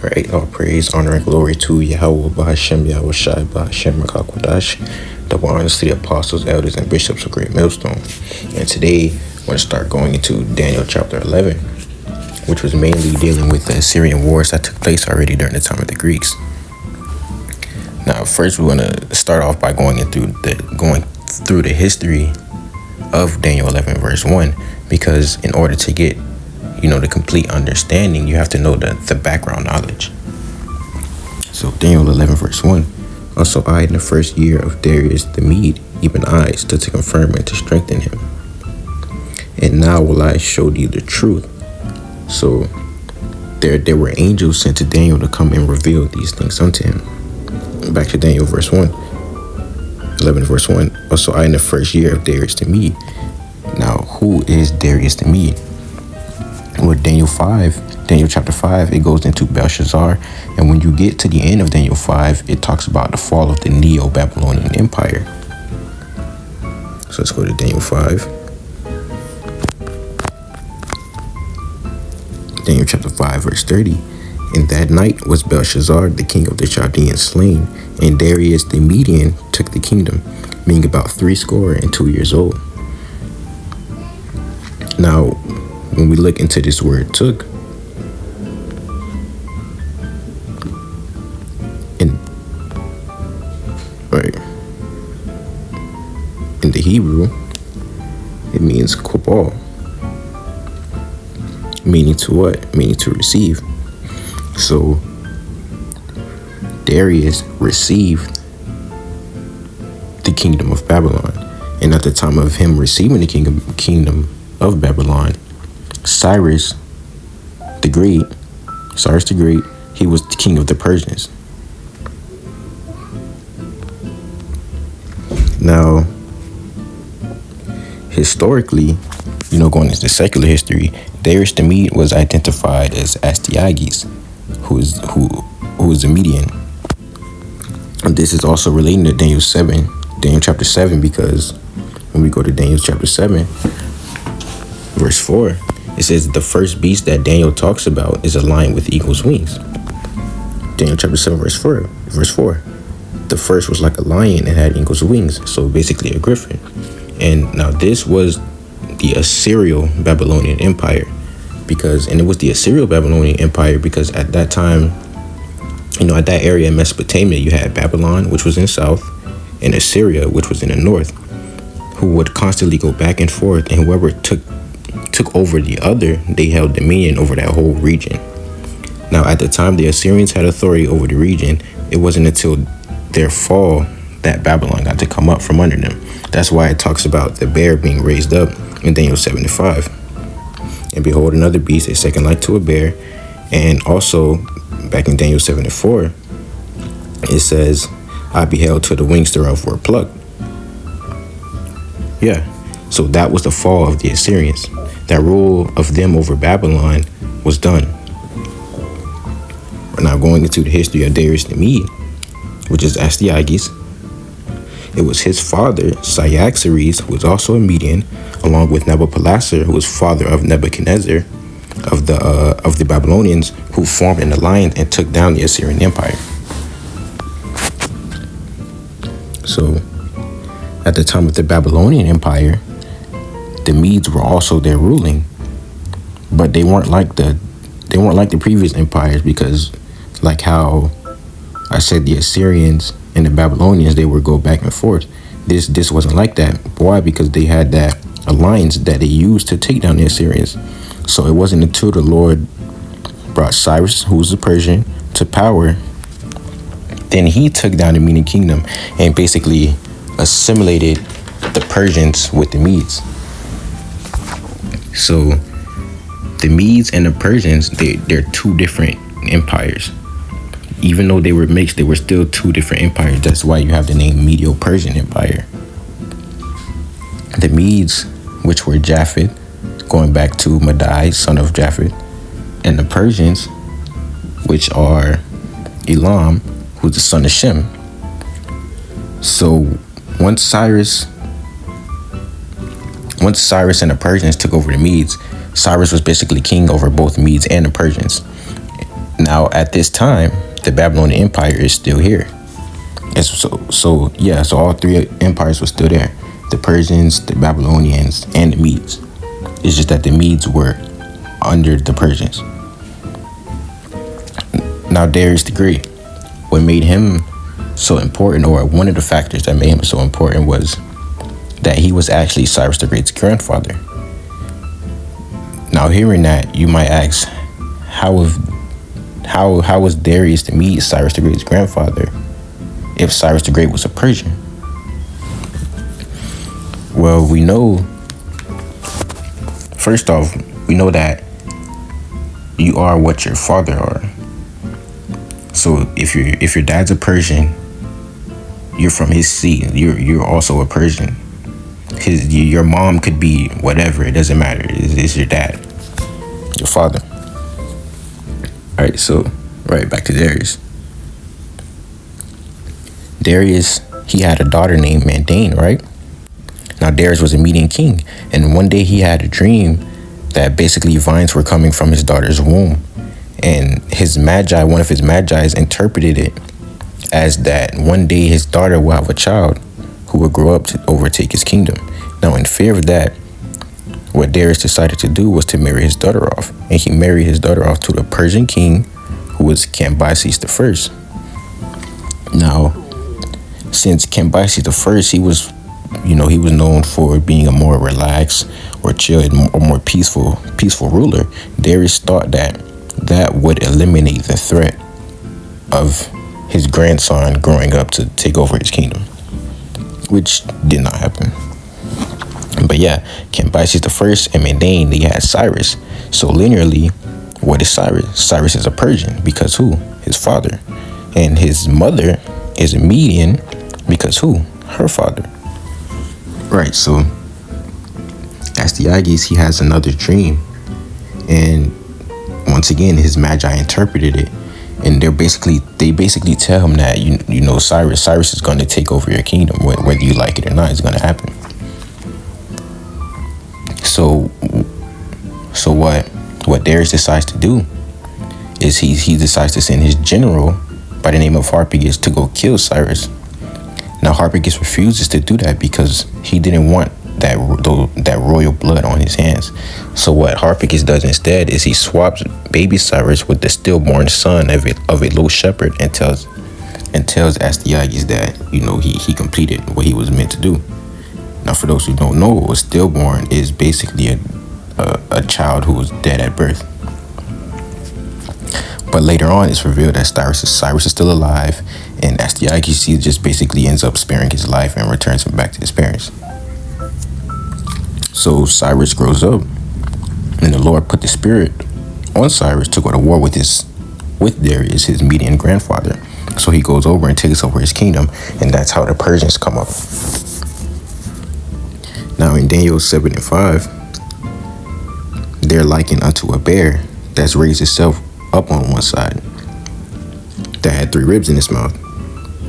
Right, all praise, honor, and glory to Yahweh, Bahashem, Yahweh Shai, Bahashem, Makakwadash. Double honors to the apostles, elders, and bishops of Great Millstone. And today, we're going to start going into Daniel chapter 11, which was mainly dealing with the Assyrian wars that took place already during the time of the Greeks. Now, first, we're going to start off by going through the history of Daniel 11, verse 1, because in order to get the complete understanding, you have to know the background knowledge. So Daniel 11 verse 1. Also I, in the first year of Darius the Mede, even I stood to confirm and to strengthen him. And now will I show thee the truth. So there were angels sent to Daniel to come and reveal these things unto him. Back to Daniel verse 1. 11 verse 1. Also I, in the first year of Darius the Mede. Now who is Darius the Mede? With Daniel chapter 5, it goes into Belshazzar. And when you get to the end of Daniel 5, it talks about the fall of the Neo-Babylonian Empire. So let's go to Daniel 5. Daniel chapter 5, verse 30. In that night was Belshazzar, the king of the Chaldeans, slain, and Darius the Median took the kingdom, being about 62 years old. Now, when we look into this word took, in the Hebrew, it means kubal, meaning to what? Meaning to receive. So Darius received the kingdom of Babylon, and at the time of him receiving the kingdom of Babylon, Cyrus the Great, he was the king of the Persians. Now, historically, going into secular history, Darius the Mede was identified as Astyages, who is the Median. And this is also relating to Daniel chapter 7, because when we go to Daniel chapter 7, verse 4, it says the first beast that Daniel talks about is a lion with eagle's wings. Daniel chapter 7, verse 4. The first was like a lion and had eagle's wings, so basically a griffin. And now this was the Assyro-Babylonian Empire, and it was the Assyro-Babylonian Empire because at that time, at that area in Mesopotamia, you had Babylon, which was in the south, and Assyria, which was in the north, who would constantly go back and forth, and whoever took over the other, they held dominion over that whole region. Now, at the time the Assyrians had authority over the region, it wasn't until their fall that Babylon got to come up from under them. That's why it talks about the bear being raised up in Daniel 7:5. And behold, another beast, a second like to a bear. And also, back in Daniel 7:4, it says, I beheld till the wings thereof were plucked. Yeah, so that was the fall of the Assyrians. That rule of them over Babylon was done. We're now going into the history of Darius the Mede, which is Astyages. It was his father, Cyaxares, who was also a Median, along with Nabopolassar, who was father of Nebuchadnezzar, of the Babylonians, who formed an alliance and took down the Assyrian Empire. So, at the time of the Babylonian Empire, the Medes were also there ruling, but they weren't like the previous empires, because like how I said, the Assyrians and the Babylonians, they would go back and forth. This wasn't like that. Why? Because they had that alliance that they used to take down the Assyrians. So it wasn't until the Lord brought Cyrus, who was a Persian, to power, then he took down the Median kingdom and basically assimilated the Persians with the Medes. So the Medes and the Persians, they're two different empires. Even though they were mixed, they were still two different empires. That's why you have the name Medo-Persian Empire. The Medes, which were Japheth, going back to Madai, son of Japheth, and the Persians, which are Elam, who's the son of Shem. So once Cyrus and the Persians took over the Medes, Cyrus was basically king over both Medes and the Persians. Now, at this time, the Babylonian Empire is still here. And so all three empires were still there: the Persians, the Babylonians, and the Medes. It's just that the Medes were under the Persians. Now, Darius the Great, what made him so important, or one of the factors that made him so important, was that he was actually Cyrus the Great's grandfather. Now, hearing that, you might ask, how was Darius the Mede Cyrus the Great's grandfather if Cyrus the Great was a Persian? Well, we know, first off, we know that you are what your father are. So if your dad's a Persian, you're from his seed. You're also a Persian. Your mom could be whatever. It doesn't matter. It's your dad, your father. All right. So back to Darius. Darius, he had a daughter named Mandane, right? Now Darius was a Median king, and one day he had a dream that basically vines were coming from his daughter's womb. And one of his magi's interpreted it as that one day his daughter will have a child who will grow up to overtake his kingdom. Now, in fear of that, what Darius decided to do was to marry his daughter off. And he married his daughter off to the Persian king, who was Cambyses I. Now, since Cambyses I, he was known for being a more relaxed or chill or more peaceful ruler. Darius thought that would eliminate the threat of his grandson growing up to take over his kingdom, which did not happen. But yeah, Cambyses I and Mandane, they had Cyrus. So linearly, what is Cyrus? Cyrus is a Persian because who? His father. And his mother is a Median because who? Her father. Right, so Astyages, he has another dream. And once again, his magi interpreted it, and they basically tell him that Cyrus is going to take over your kingdom, whether you like it or not. It's going to happen. So what Darius decides to do is he decides to send his general by the name of Harpagus to go kill Cyrus. Now Harpagus refuses to do that because he didn't want that royal blood on his hands. So what Harpagus does instead is he swaps baby Cyrus with the stillborn son of a little shepherd and tells Astyages that he completed what he was meant to do. Now, for those who don't know, a stillborn is basically a child who was dead at birth. But later on, it's revealed that Cyrus is still alive, and Astyages just basically ends up sparing his life and returns him back to his parents. So Cyrus grows up, and the Lord put the spirit on Cyrus to go to war with Darius, his Median grandfather. So he goes over and takes over his kingdom, and that's how the Persians come up. Now in Daniel 7 and 5, they're likened unto a bear that's raised itself up on one side, that had 3 ribs in its mouth.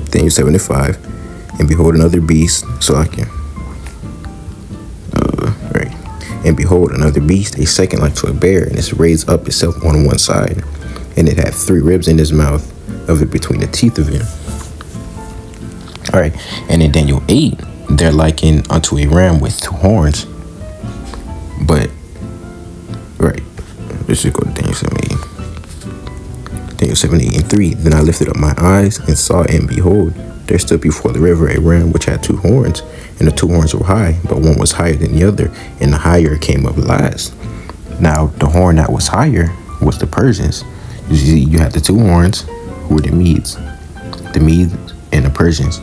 Daniel 7 and 5, and behold another beast, and behold another beast, a second like to a bear, and it's raised up itself on one side, and it had 3 ribs in his mouth of it between the teeth of it. All right, and in Daniel 8, they're likened unto a ram with 2 horns. But let's just go to Daniel 7 8. Daniel 7 8 and 3. Then I lifted up my eyes and saw, and behold, there stood before the river a ram which had 2 horns, and the 2 horns were high, but one was higher than the other, and the higher came up last. Now the horn that was higher was the Persians. You had the 2 horns, who were the Medes and the Persians,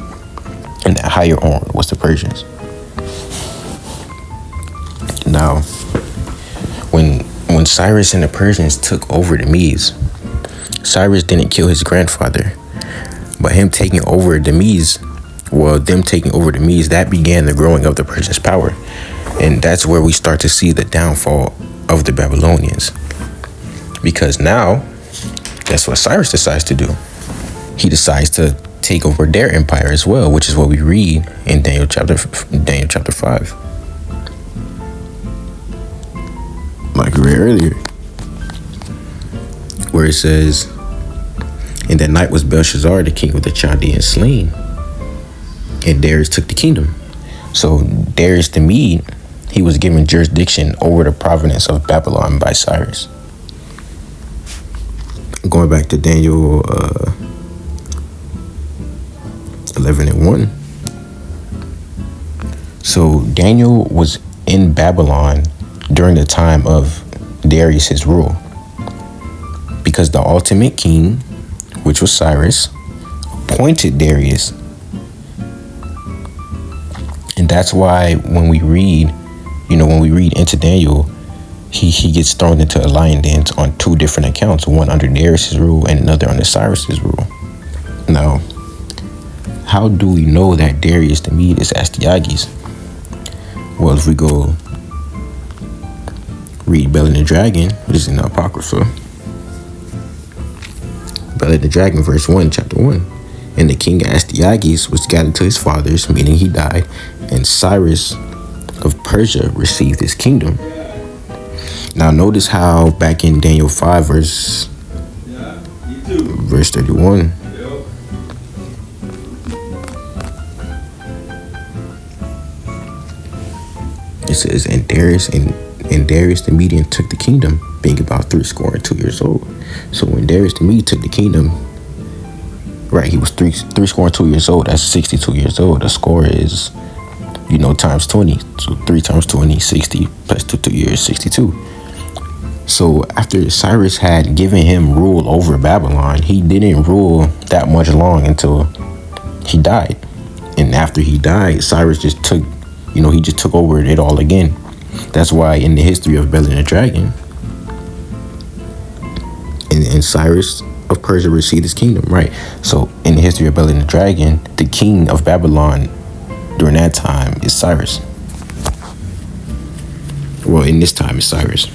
and that higher horn was the Persians. Now, when Cyrus and the Persians took over the Medes, Cyrus didn't kill his grandfather, but him taking over the Medes, that began the growing of the Persians' power. And that's where we start to see the downfall of the Babylonians. Because now, that's what Cyrus decides to do. He decides to take over their empire as well, which is what we read in Daniel chapter 5. Like we read earlier, where it says, And that night was Belshazzar, the king of the Chaldeans, slain. And Darius took the kingdom. So Darius the Mede, he was given jurisdiction over the province of Babylon by Cyrus. Going back to Daniel 11:1. So Daniel was in Babylon during the time of Darius's rule, because the ultimate king, which was Cyrus, appointed Darius. And that's why when we read into Daniel, he gets thrown into a lion dance on two different accounts, one under Darius's rule and another under Cyrus's rule. Now, how do we know that Darius the Mede is Astyages? Well, if we go read Bel and the Dragon, which is in the Apocrypha, Bel and the Dragon, verse 1, chapter 1. And the king Astyages was gathered to his fathers, meaning he died, and Cyrus of Persia received his kingdom. Now notice how back in Daniel 5, verse 31, it says, and Darius the Median took the kingdom, being about 62 years old. So when Darius the Mede took the kingdom, right, he was 62 years old. That's 62 years old. The score is, times 20. So 3 times 20, 60 plus 2 years, 62. So after Cyrus had given him rule over Babylon, he didn't rule that much long until he died. And after he died, Cyrus just took over it all again. That's why in the history of Bel and the Dragon, and Cyrus of Persia received his kingdom, right? So in the history of Bel and the Dragon, the king of Babylon during that time is Cyrus. Well, in this time is Cyrus.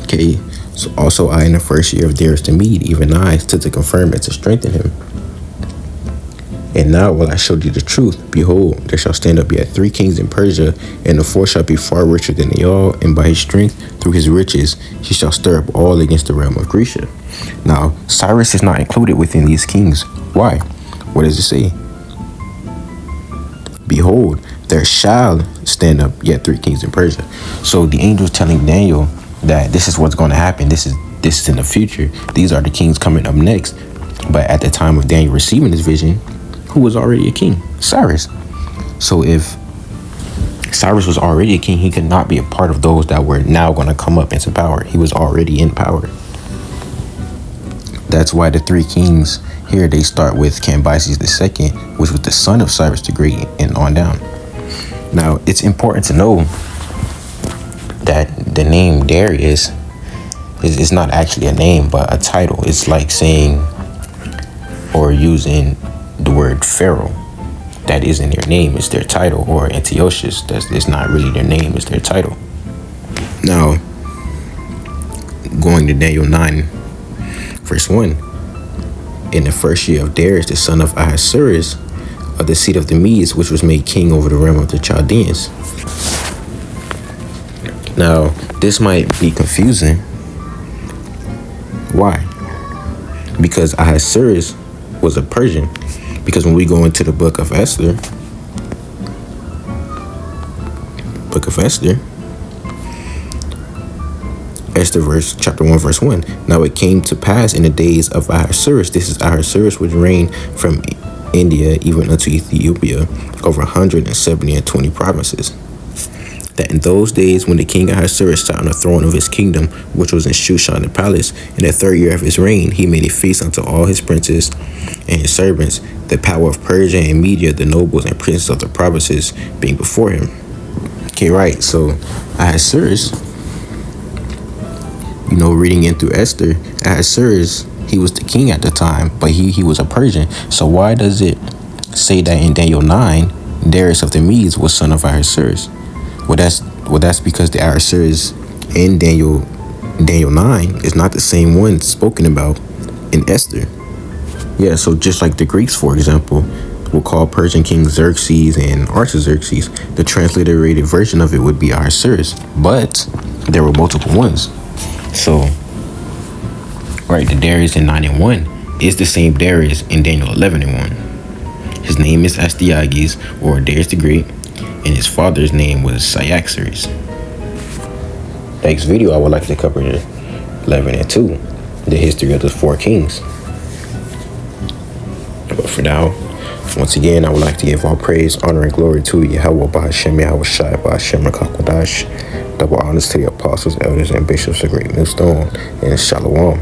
Okay, so also I, in the first year of Darius the Mede, even I, stood to confirm and to strengthen him. And now will I show thee the truth. Behold, there shall stand up yet 3 kings in Persia, and the 4th shall be far richer than they all, and by his strength, through his riches, he shall stir up all against the realm of Grecia. Now, Cyrus is not included within these kings. Why? What does it say? Behold, there shall stand up yet 3 kings in Persia. So the angel is telling Daniel that this is what's going to happen. This is in the future. These are the kings coming up next. But at the time of Daniel receiving this vision, who was already a king? Cyrus. So if Cyrus was already a king, he could not be a part of those that were now going to come up into power. He was already in power. That's why the 3 kings here, they start with Cambyses II, which was the son of Cyrus the Great, and on down. Now, it's important to know that the name Darius is not actually a name, but a title. It's like saying or using the word Pharaoh. That isn't their name, it's their title. Or Antiochus, it's not really their name, it's their title. Now, going to Daniel 9, verse 1. In the first year of Darius, the son of Ahasuerus, of the seed of the Medes, which was made king over the realm of the Chaldeans. Now, this might be confusing. Why? Because Ahasuerus was a Persian. Because when we go into the book of Esther, chapter 1, verse 1. Now it came to pass in the days of Ahasuerus, this is Ahasuerus, which reigned from India even unto Ethiopia, over 120 provinces, that in those days when the king Ahasuerus sat on the throne of his kingdom, which was in Shushan the palace, in the 3rd year of his reign, he made a feast unto all his princes and his servants, the power of Persia and Media, the nobles and princes of the provinces being before him. Okay, right, so Ahasuerus, reading in through Esther, Ahasuerus, he was the king at the time, but he was a Persian. So why does it say that in Daniel 9, Darius of the Medes was son of Ahasuerus? Well, that's because the Ahasuerus in Daniel 9 is not the same one spoken about in Esther. Yeah, so just like the Greeks, for example, we'll call Persian King Xerxes and Artaxerxes. The transliterated version of it would be Ahasuerus, but there were multiple ones. So, right, the Darius in 9 and 1 is the same Darius in Daniel 11 and 1. His name is Astyages, or Darius the Great, and his father's name was Cyaxares. Next video, I would like to cover the 11 and 2, the history of the 4 kings. But for now, once again, I would like to give all praise, honor, and glory to Yahweh Bahashem, Yahweh Shai, Bahashem, Rakakwadash. Double honors to the apostles, elders, and bishops of Great Millstone, and Shalom.